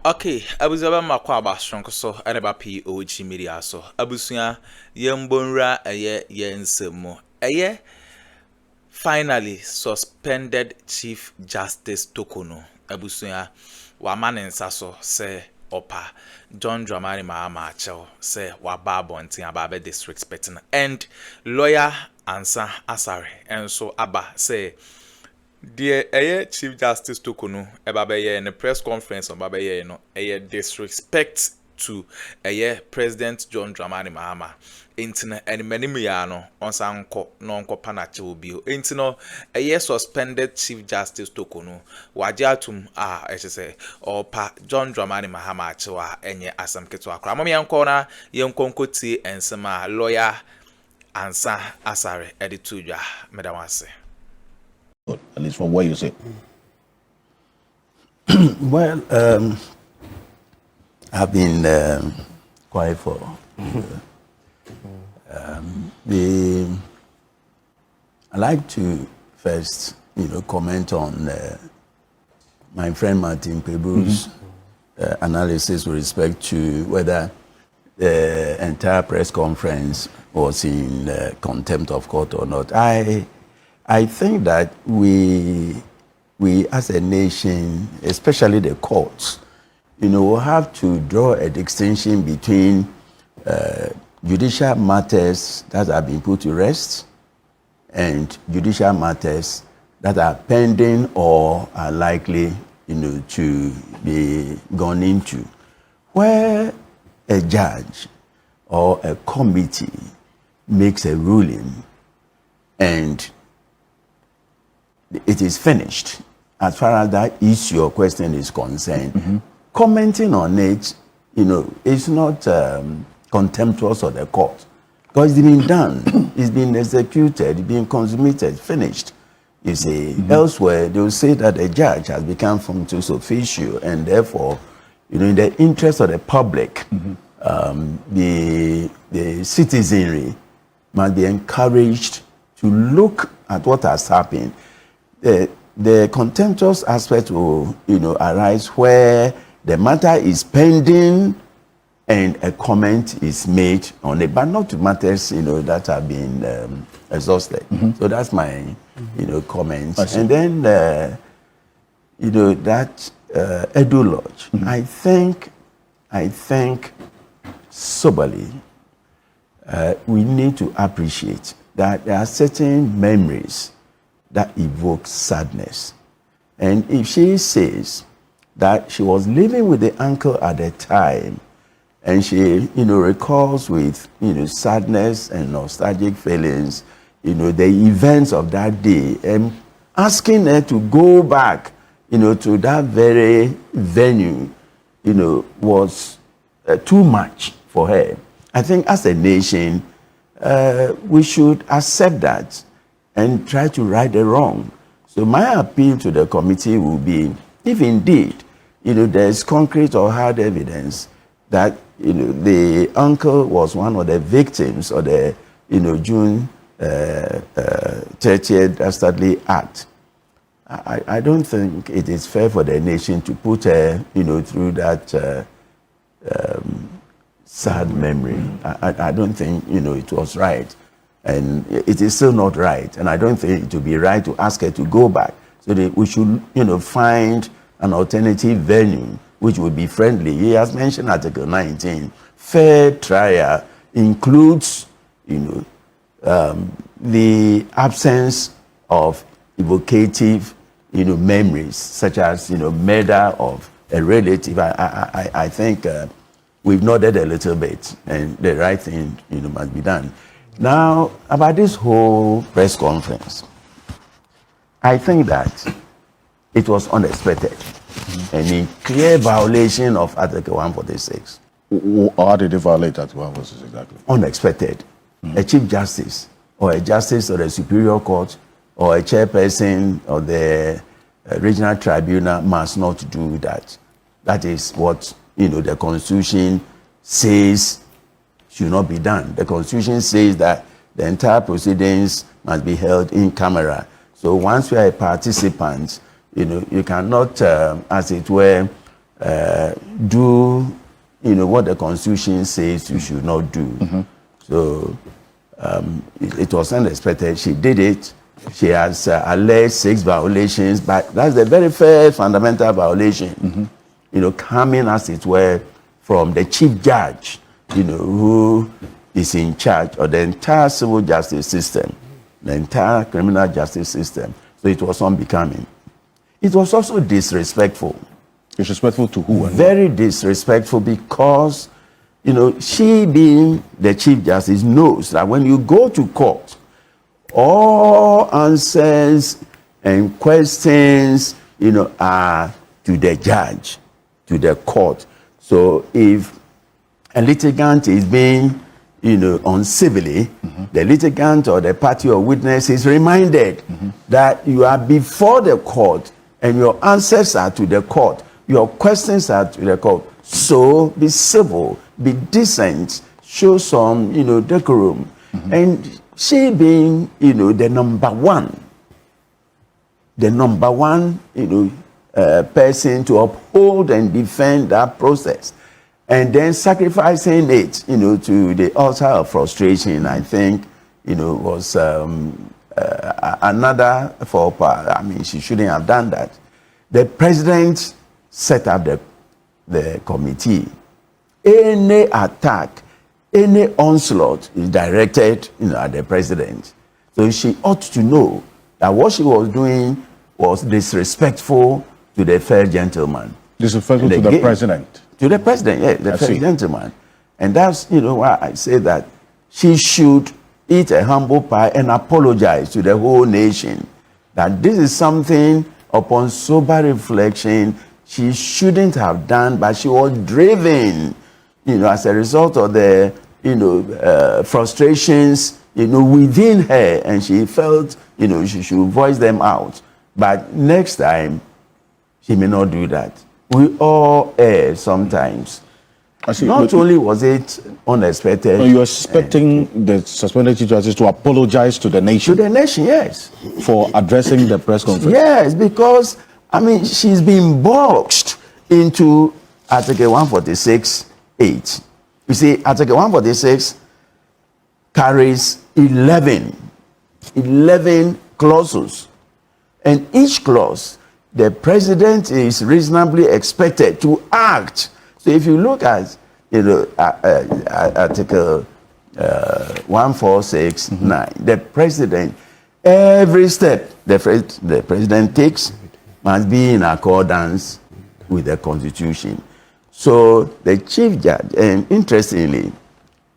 Okay, abusaba makwa abasronko so eneba POG Media so. Abusuya yembonra yensemo. Finally suspended Chief Justice Torkornoo. Abusuya wamaninsa so se opa John Dramani Mahama achel se wababo nti ababe disrespecting and lawyer Ansa Asare and so aba say the Chief Justice Torkornoo in the press conference on Babaye no disrespect to President John Dramani Mahama. Intina and many miano on sanko non panache will be intino suspended Chief Justice Torkornoo wajatum say or pa John Dramani Mahama chewa enye asam keto Akroma yankona yankonkoti and sama lawyer Ansa Asare edituja medawase. At least from what you say. Well, I've been quiet for. I like to first, comment on my friend Martin Pebu's analysis with respect to whether the entire press conference was in contempt of court or not. I think that we as a nation, especially the courts, will have to draw a distinction between judicial matters that have been put to rest and judicial matters that are pending or are likely, to be gone into. Where a judge or a committee makes a ruling and it is finished, as far as that issue or question is concerned, commenting on it, it's not contemptuous of the court. Because it's been done, it's been executed, it's been consummated, finished. You see, elsewhere, they will say that the judge has become functus officio, and therefore, in the interest of the public, the citizenry must be encouraged to look at what has happened. The contemptuous aspect will, arise where the matter is pending and a comment is made on it, but not to matters, that have been exhausted. So that's my, comment. And then, that Addo Lodge, I think soberly, we need to appreciate that there are certain memories that evokes sadness. And if she says that she was living with the uncle at the time, and she, recalls with, sadness and nostalgic feelings, the events of that day, and asking her to go back, to that very venue, was too much for her. I think as a nation, we should accept that and try to right the wrong. So my appeal to the committee will be, if indeed, there's concrete or hard evidence that, the uncle was one of the victims of the, June 30th Dastardly Act, I don't think it is fair for the nation to put her, through that sad memory. I don't think, it was right. And it is still not right. And I don't think it would be right to ask her to go back. So that we should, find an alternative venue which would be friendly. He has mentioned Article 19. Fair trial includes, the absence of evocative, memories, such as, murder of a relative. I think we've nodded a little bit, and the right thing, must be done. Now, about this whole press conference, I think that it was unexpected and in clear violation of Article 146. How did they violate Article 146 exactly? Unexpected. A Chief Justice or a Justice of the Superior Court or a chairperson of the Regional Tribunal must not do that. That is what, the Constitution says should not be done. The Constitution says that the entire proceedings must be held in camera. So once you are a participant, you cannot, as it were, do, what the Constitution says you should not do. So it was unexpected. She did it. She has alleged 6 violations, but that's the very first fundamental violation, coming as it were from the chief judge, who is in charge of the entire civil justice system, the entire criminal justice system. So it was unbecoming. It was also disrespectful. Disrespectful to who? Very disrespectful because, she being the chief justice knows that when you go to court, all answers and questions, are to the judge, to the court. So if a litigant is being, uncivilly, the litigant or the party or witness is reminded that you are before the court and your answers are to the court, your questions are to the court. So be civil, be decent, show some, decorum. And she being, the number one, person to uphold and defend that process, and then sacrificing it, to the altar of frustration, I think, was another faux pas. I mean, she shouldn't have done that. The president set up the committee. Any attack, any onslaught is directed, at the president. So she ought to know that what she was doing was disrespectful to the fair gentleman. Disrespectful to the president? To the president, yes, the fair gentleman. And that's, why I say that she should eat a humble pie and apologize to the whole nation. That this is something, upon sober reflection, she shouldn't have done, but she was driven, as a result of the, frustrations, within her, and she felt, she should voice them out. But next time, she may not do that. We all err sometimes. Not only was it unexpected. You're expecting the suspended chief justice to apologize to the nation? To the nation, yes. For addressing the press conference? Yes, because, she's been boxed into Article 146(8). You see, Article 146 carries 11 clauses. And each clause, the president is reasonably expected to act. So if you look at, Article 146(9), the president, every step the president takes must be in accordance with the Constitution. So the chief judge, and interestingly,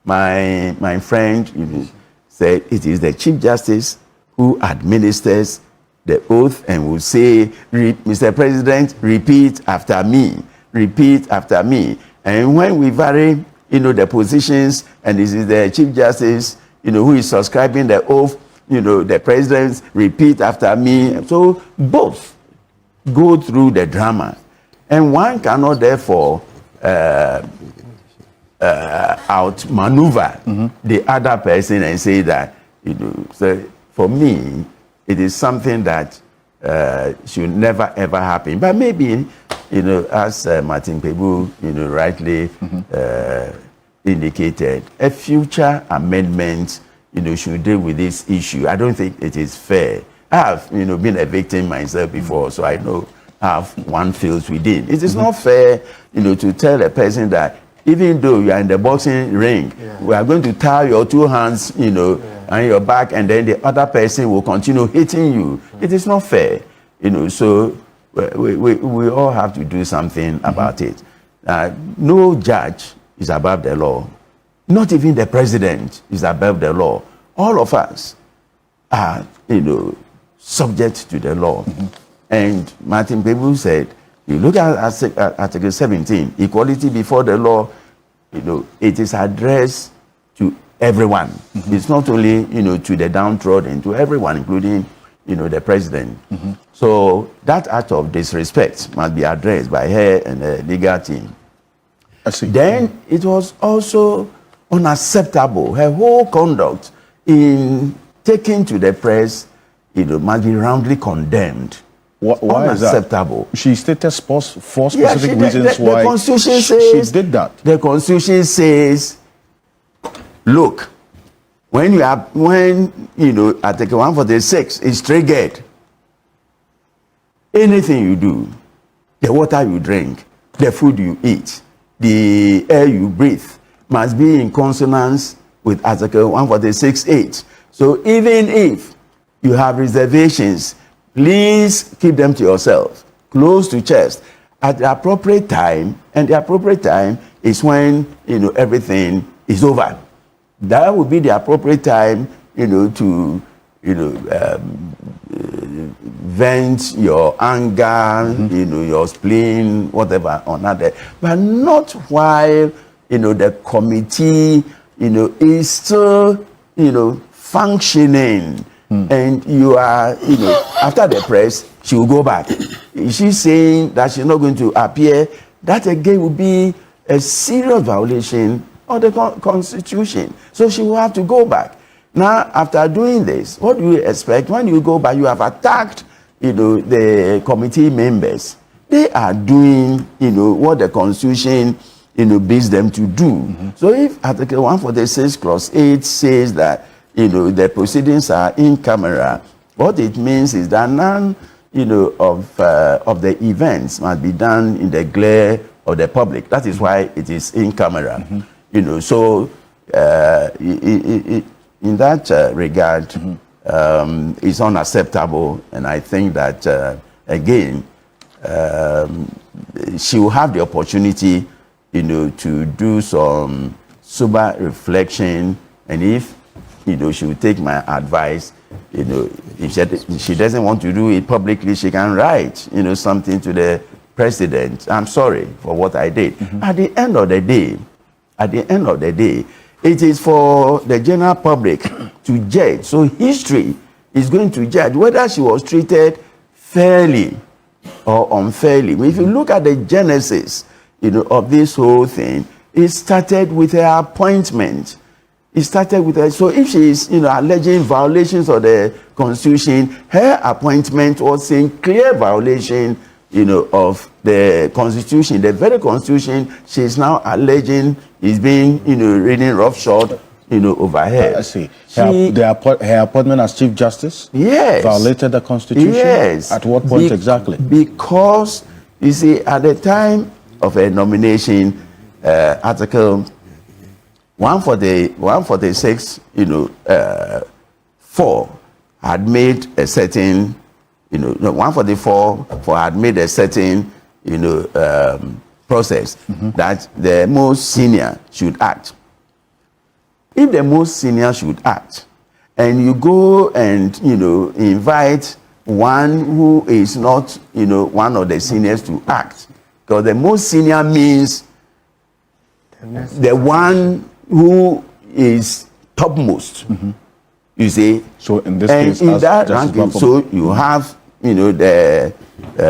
my friend, said it is the chief justice who administers the oath and will say, Mr. President, repeat after me, repeat after me. And when we vary, the positions, and this is the chief justice, who is subscribing the oath, the president, repeat after me. So both go through the drama. And one cannot therefore outmaneuver the other person and say that, so for me, it is something that should never ever happen. But maybe, as Martin Pebu, rightly indicated, a future amendment, should deal with this issue. I don't think it is fair. I have, been a victim myself before, so I know how one feels within. It is not fair, to tell a person that even though you are in the boxing ring, we are going to tie your 2 hands, on your back, and then the other person will continue hitting you. It is not fair, so we all have to do something about it. No judge is above the law. Not even the president is above the law. All of us are, subject to the law. And Martin Pebu said, you look at Article 17, equality before the law, it is addressed to everyone. It's not only, to the downtrodden, to everyone, including, the president. So that act of disrespect must be addressed by her and the legal team. I see. Then it was also unacceptable. Her whole conduct in taking to the press, must be roundly condemned. Why is that? Unacceptable. She stated four specific reasons why the Constitution she did that. The Constitution says, look, when Article 146 is triggered, anything you do, the water you drink, the food you eat, the air you breathe, must be in consonance with Article 146(8). So even if you have reservations, please keep them to yourself, close to chest, at the appropriate time, and the appropriate time is when everything is over. That would be the appropriate time, to vent your anger, your spleen, whatever on that, but not while the committee, is still, functioning. And you are, after the press, she will go back. She's saying that she's not going to appear. That again will be a serious violation of the Constitution. So she will have to go back. Now, after doing this, what do you expect? When you go back, you have attacked, the committee members. They are doing, what the Constitution, bids them to do. So if Article 146 Clause 8 says that, the proceedings are in camera, what it means is that none, of the events must be done in the glare of the public. That is why it is in camera. So in that regard, it's unacceptable, and I think that again, she will have the opportunity, to do some sober reflection, and if she will take my advice, if she doesn't want to do it publicly, she can write, something to the president. I'm sorry for what I did. At the end of the day, it is for the general public to judge. So history is going to judge whether she was treated fairly or unfairly. If you look at the genesis, of this whole thing, it started with her appointment. It started with her. So if she is, alleging violations of the Constitution, her appointment was in clear violation, of the Constitution. The very Constitution she is now alleging is being, reading roughshod, over her. I see. Her appointment as Chief Justice? Yes. Violated the Constitution? Yes. At what point exactly? Because, you see, at the time of a nomination, Article 146, 4 had made a certain, 144 had made a certain, process that the most senior should act. If the most senior should act, and you go and, invite one who is not, one of the seniors to act, because the most senior means the one who is topmost, you see. So in this case, in that ranking, so you have, the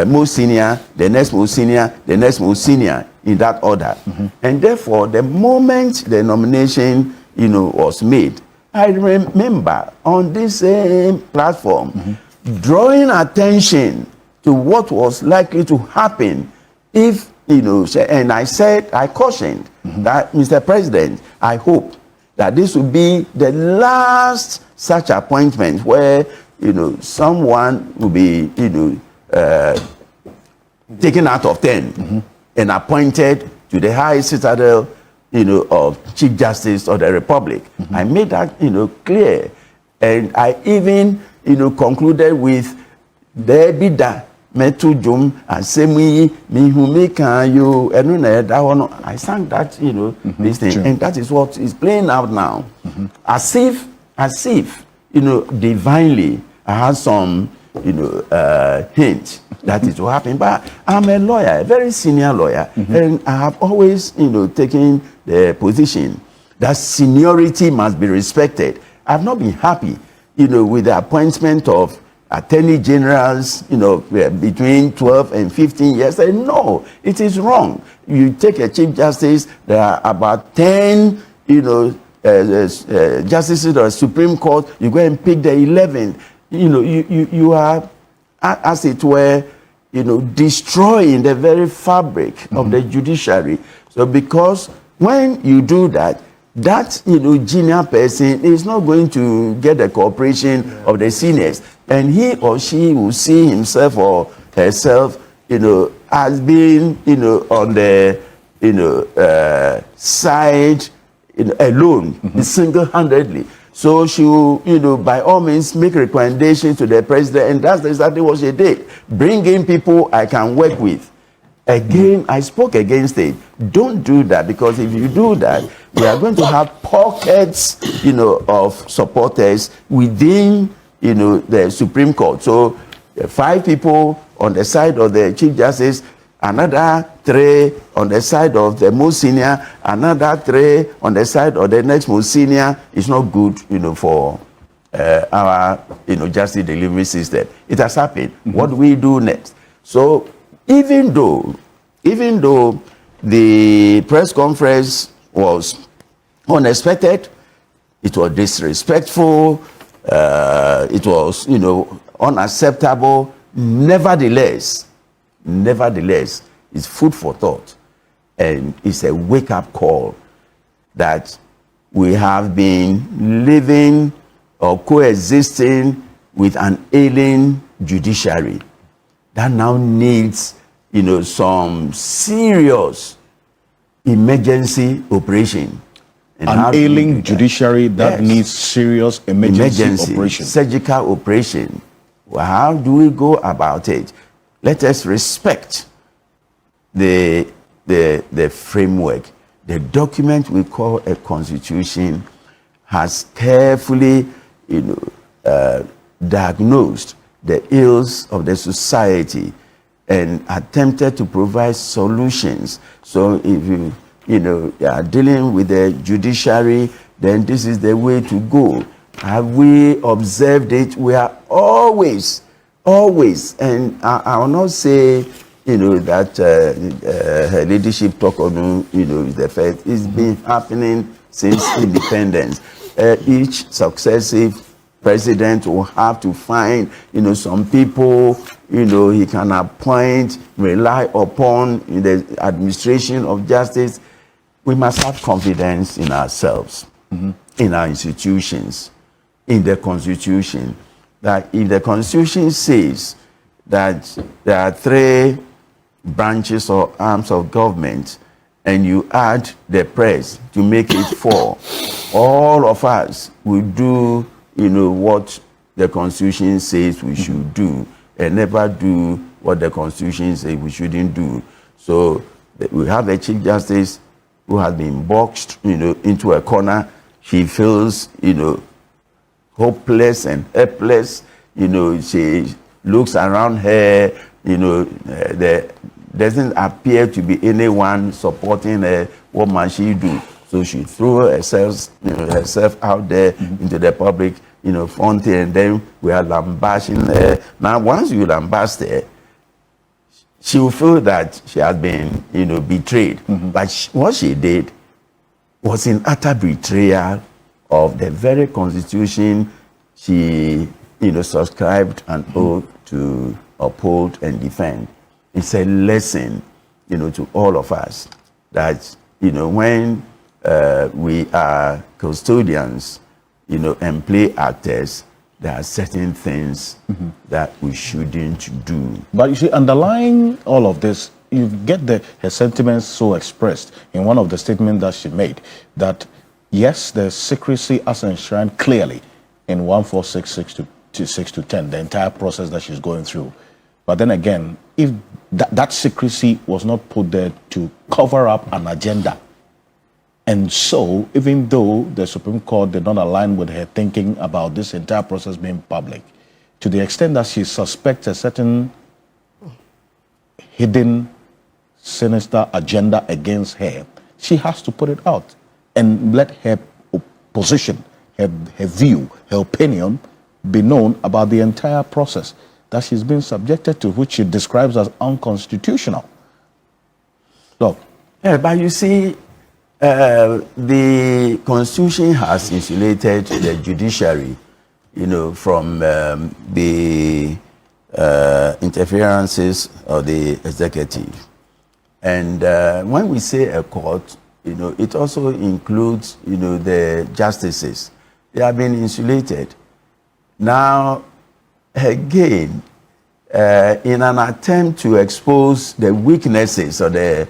most senior, the next most senior, the next most senior, in that order. And therefore, the moment the nomination, was made, I remember on this same platform, drawing attention to what was likely to happen if, and I said, I cautioned that, Mr. President, I hope that this will be the last such appointment where, someone will be, taken out of 10 and appointed to the high citadel, of Chief Justice of the Republic. I made that, clear. And I even, concluded with the bida metujum and semi mihumeka you I sang that, this thing. Sure. And that is what is playing out now. As if, divinely, I had some, hint that it will happen. But I'm a lawyer, a very senior lawyer, and I have always, taken the position that seniority must be respected. I've not been happy, with the appointment of attorney generals, between 12 and 15 years. And no, it is wrong. You take a Chief Justice, there are about 10, justices of the Supreme Court, you go and pick the 11th. You are as it were, destroying the very fabric of the judiciary. So because when you do that, junior person is not going to get the cooperation of the seniors, and he or she will see himself or herself, as being, on the, side, alone, single-handedly. So she will, by all means, make recommendations to the president, and that's exactly what she did. Bring in people I can work with. Again, I spoke against it. Don't do that, because if you do that, we are going to have pockets, of supporters within, the Supreme Court. So 5 people on the side of the Chief Justice, another 3 on the side of the most senior, another 3 on the side of the next most senior. Is not good, for our, justice delivery system. It has happened. What do we do next? So even though the press conference was unexpected, it was disrespectful, it was, unacceptable. Nevertheless, it's food for thought, and it's a wake-up call that we have been living or coexisting with an ailing judiciary that now needs, some serious emergency operation. And an ailing judiciary that needs serious emergency operation. Surgical operation. Well, how do we go about it? Let us respect the framework. The document we call a constitution has carefully, diagnosed the ills of the society and attempted to provide solutions. So if you are dealing with the judiciary, then this is the way to go. Have we observed it? We are always, and I will not say, that her leadership Torkornoo, is the first. It's been happening since independence. Each successive president will have to find, some people, he can appoint, rely upon in the administration of justice. We must have confidence in ourselves, in our institutions, in the Constitution. That if the Constitution says that there are 3 branches or arms of government, and you add the Prez to make it 4, all of us will do, what the Constitution says we should do, and never do what the Constitution says we shouldn't do. So we have a Chief Justice who has been boxed, into a corner. She feels, hopeless and helpless. She looks around her, there doesn't appear to be anyone supporting her. What must she do? So she threw herself out there into the public, front, and then we are lambasting her. Now, once you lambast her, she will feel that she has been, betrayed. But what she did was in utter betrayal of the very Constitution she, subscribed an oath to uphold and defend. It's a lesson, to all of us that, when we are custodians, and play actors, there are certain things that we shouldn't do. But you see, underlying all of this, you get her sentiments so expressed in one of the statements that she made, that yes, there's secrecy as enshrined clearly in 1466 to 10, the entire process that she's going through. But then again, if that secrecy was not put there to cover up an agenda, and so even though the Supreme Court did not align with her thinking about this entire process being public, to the extent that she suspects a certain hidden, sinister agenda against her, she has to put it out and let her position, her view, her opinion be known about the entire process that she's been subjected to, which she describes as unconstitutional. So, yeah, but you see, the Constitution has insulated the judiciary, from the interferences of the executive. And when we say a court, it also includes, the justices. They have been insulated. Now, again, in an attempt to expose the weaknesses of the,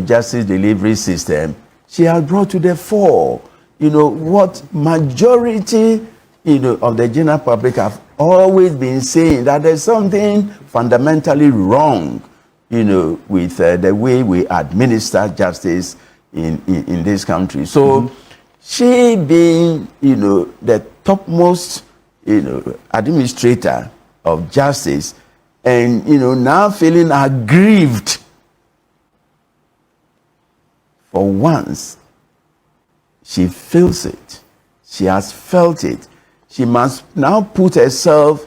justice delivery system, she has brought to the fore, what majority, of the general public have always been saying, that there's something fundamentally wrong, with the way we administer justice in this country. So she being, the topmost, administrator of justice, and, now feeling aggrieved for once, she feels it. She has felt it. She must now put herself,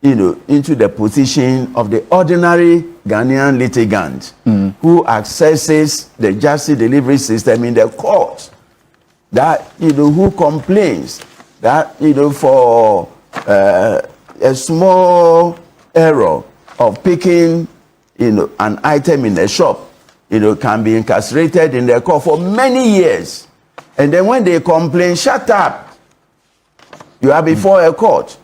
into the position of the ordinary Ghanaian litigant who accesses the justice delivery system in the court. That, who complains that, for a small error of picking, an item in a shop, can be incarcerated in the court for many years. And then when they complain, shut up. You are before a court.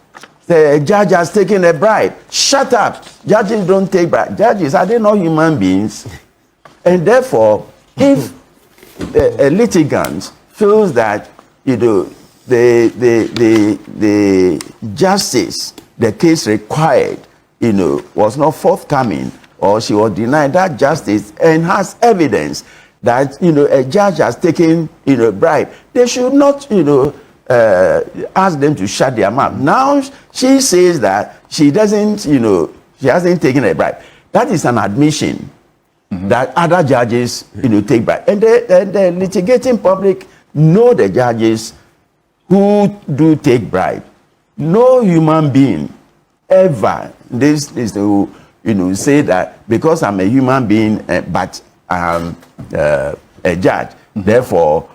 The judge has taken a bribe. Shut up. Judges don't take bribes. Judges, are they not human beings? And therefore, if a litigant feels that, the justice the case required, was not forthcoming, or she was denied that justice and has evidence that, a judge has taken, bribe, they should not, ask them to shut their mouth. Now she says that she doesn't, she hasn't taken a bribe. That is an admission that other judges, take bribe. And the litigating public know the judges who do take bribe. No human being ever, this is to, say that because I'm a human being, but I'm a judge. Therefore,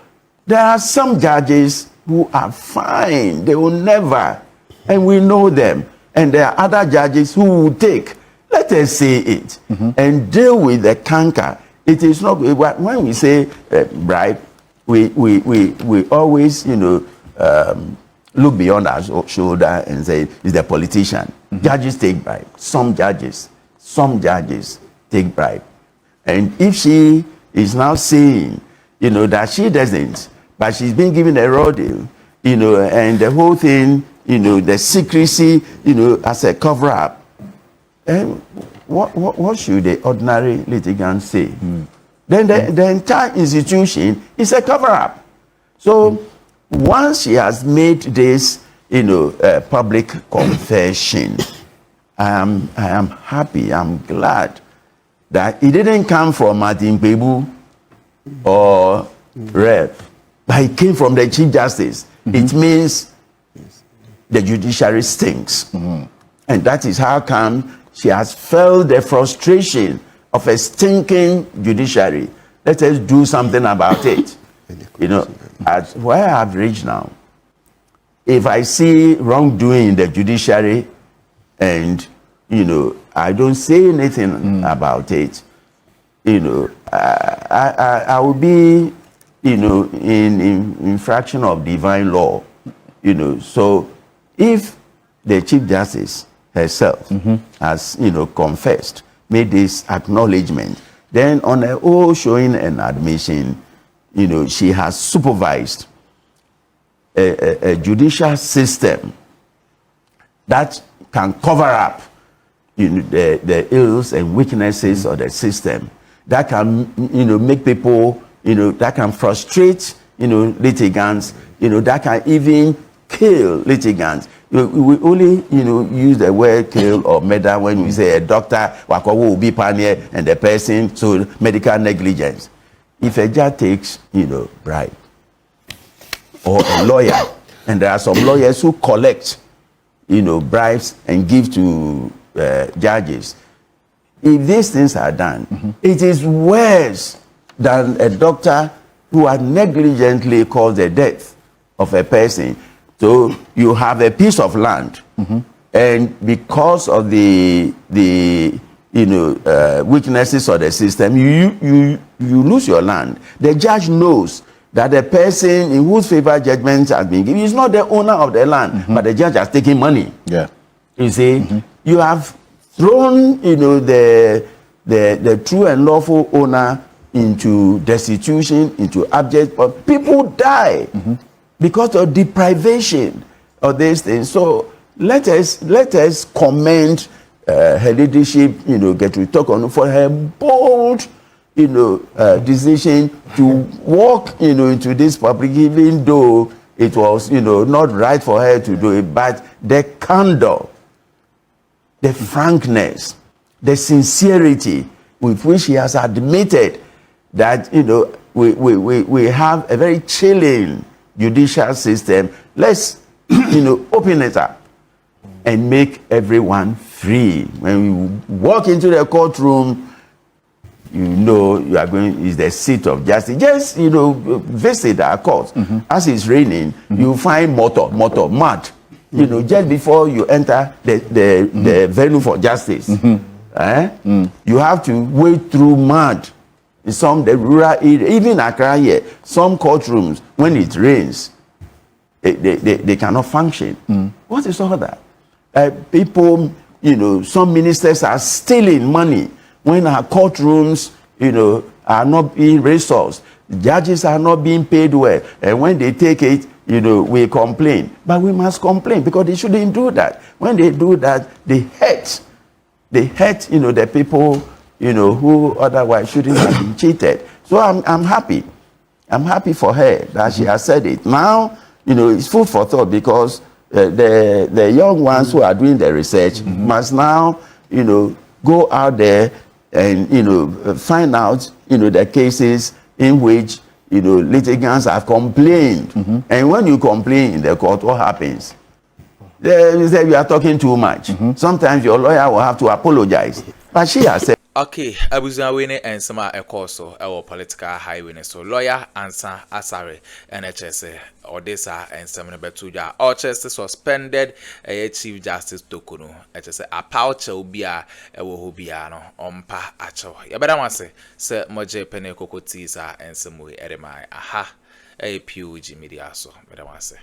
there are some judges who are fine. They will never, and we know them. And there are other judges who will take, let us say it, and deal with the canker. It is not, when we say bribe, we always, look beyond our shoulder and say, it's the politician. Judges take bribe. Some judges take bribe. And if she is now saying, that she doesn't, but she's been given a raw deal, and the whole thing, the secrecy, as a cover-up, and what should the ordinary litigant say? Then the entire institution is a cover-up. So once she has made this, public confession, I am happy, I'm glad that it didn't come from Martin Pebu or Rev, but it came from the Chief Justice. It means the judiciary stinks. And that is how come she has felt the frustration of a stinking judiciary. Let us do something about it. At where I have reached now, if I see wrongdoing in the judiciary and, I don't say anything about it, I will be, in infraction of divine law, So if the Chief Justice herself has, confessed, made this acknowledgement, then on her own showing an admission, she has supervised a judicial system that can cover up the ills and weaknesses of the system, that can make people, that can frustrate litigants, that can even kill litigants. We only use the word kill or murder when we say a doctor will be pioneer and the person, so medical negligence. If a judge takes bribe, or a lawyer, and there are some lawyers who collect bribes and give to judges, if these things are done, it is worse than a doctor who had negligently caused the death of a person. So you have a piece of land, and because of the weaknesses of the system, you lose your land. The judge knows that the person in whose favor judgment has been given is not the owner of the land, but the judge has taken money. Yeah. You see, you have thrown, the true and lawful owner into destitution, into abject. But people die because of deprivation of these things. So let us commend her leadership, Torkornoo, for her bold, decision to walk, into this public, even though it was, not right for her to do it. But the candor, the frankness, the sincerity with which she has admitted that, we have a very chilling judicial system. Let's, open it up and make everyone free. When we walk into the courtroom, you are going, is the seat of justice. Just, visit our court. As it's raining, you find mud. Just before you enter the venue for justice. You have to wade through mud. The rural area, even Accra here, some courtrooms, when it rains, they cannot function. What is all that? People, some ministers are stealing money when our courtrooms, are not being resourced. Judges are not being paid well. And when they take it, we complain. But we must complain because they shouldn't do that. When they do that, they hurt, the people, who otherwise shouldn't have been cheated. So I'm happy. I'm happy for her that she has said it. Now, it's food for thought because the young ones who are doing the research must now, go out there and, find out, the cases in which, litigants have complained. And when you complain in the court, what happens? They say you are talking too much. Sometimes your lawyer will have to apologize. But she has said, okay, abuzua we ne ensema ekoso ewo political highway ne so lawyer answer asare NHS odisa ensem ne betuja or chest suspended chief justice Torkornoo etese apauche obi a ewo hobia no ompa acho yebeda wase se moje pene kokoti sa ensem we eremai aha POG Media so beda wase.